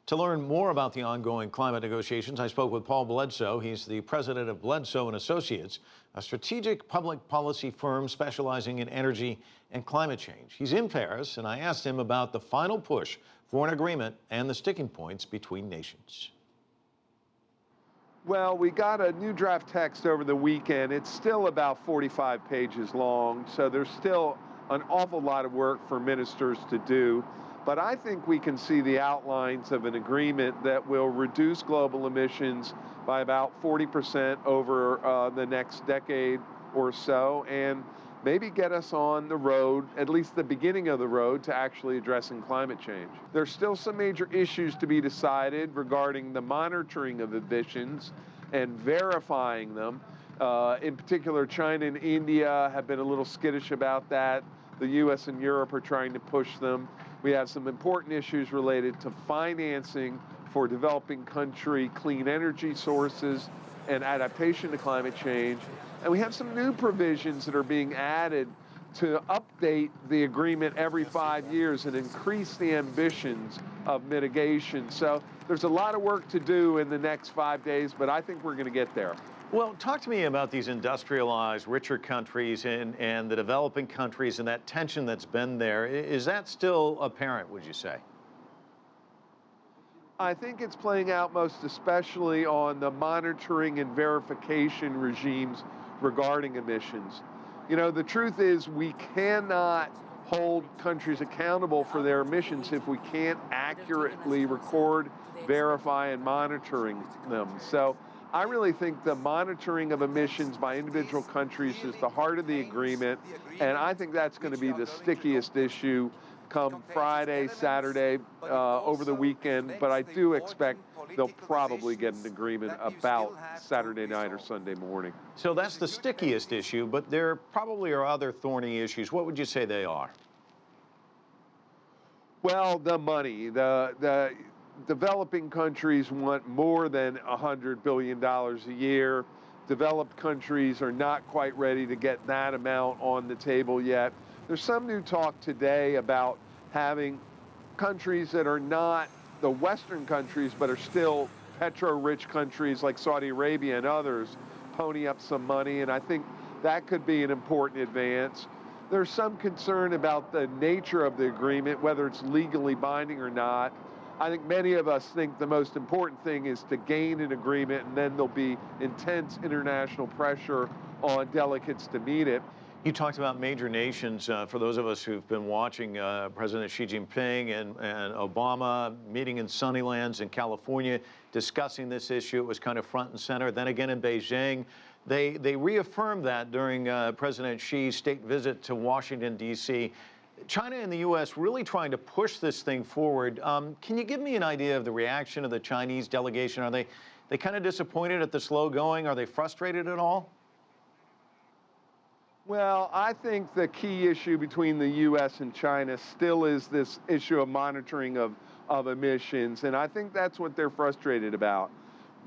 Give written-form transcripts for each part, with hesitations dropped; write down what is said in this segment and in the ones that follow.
To learn more about the ongoing climate negotiations, I spoke with Paul Bledsoe. He's the president of Bledsoe Associates, a strategic public policy firm specializing in energy and climate change. He's in Paris, and I asked him about the final push for an agreement and the sticking points between nations. Well, we got a new draft text over the weekend. It's still about 45 pages long, so there's still an awful lot of work for ministers to do. But I think we can see the outlines of an agreement that will reduce global emissions by about 40% over the next decade or so, and maybe get us on the road, at least the beginning of the road, to actually addressing climate change. There's still some major issues to be decided regarding the monitoring of emissions and verifying them. In particular, China and India have been a little skittish about that. The US and Europe are trying to push them. We have some important issues related to financing for developing country clean energy sources and adaptation to climate change. And we have some new provisions that are being added to update the agreement every 5 years and increase the ambitions of mitigation. So there's a lot of work to do in the next 5 days, but I think we're going to get there. Well, talk to me about these industrialized, richer countries and the developing countries and that tension that's been there. Is that still apparent, would you say? I think it's playing out most especially on the monitoring and verification regimes regarding emissions. You know, the truth is we cannot hold countries accountable for their emissions if we can't accurately record, verify, and monitoring them. So I really think the monitoring of emissions by individual countries is the heart of the agreement, and I think that's going to be the stickiest issue come Friday, Saturday, over the weekend, but I do expect they'll probably get an agreement about Saturday night or Sunday morning. So that's the stickiest issue, but there probably are other thorny issues. What would you say they are? Well, the money. The developing countries want more than $100 billion a year. Developed countries are not quite ready to get that amount on the table yet. There's some new talk today about having countries that are not the Western countries, but are still petro-rich countries like Saudi Arabia and others pony up some money, and I think that could be an important advance. There's some concern about the nature of the agreement, whether it's legally binding or not. I think many of us think the most important thing is to gain an agreement, and then there'll be intense international pressure on delegates to meet it. You talked about major nations. For those of us who've been watching President Xi Jinping and Obama meeting in Sunnylands in California, discussing this issue, it was kind of front and center. Then again in Beijing, they reaffirmed that during President Xi's state visit to Washington, D.C. China and the U.S. really trying to push this thing forward. Can you give me an idea of the reaction of the Chinese delegation? Are they kind of disappointed at the slow going? Are they frustrated at all? Well, I think the key issue between the U.S. and China still is this issue of monitoring of emissions, and I think that's what they're frustrated about.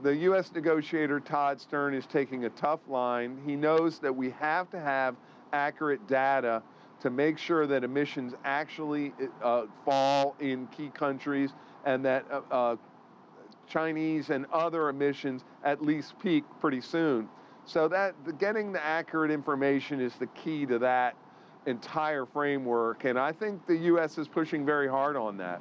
The U.S. negotiator, Todd Stern, is taking a tough line. He knows that we have to have accurate data to make sure that emissions actually fall in key countries and that Chinese and other emissions at least peak pretty soon. So that getting the accurate information is the key to that entire framework, and I think the U.S. is pushing very hard on that.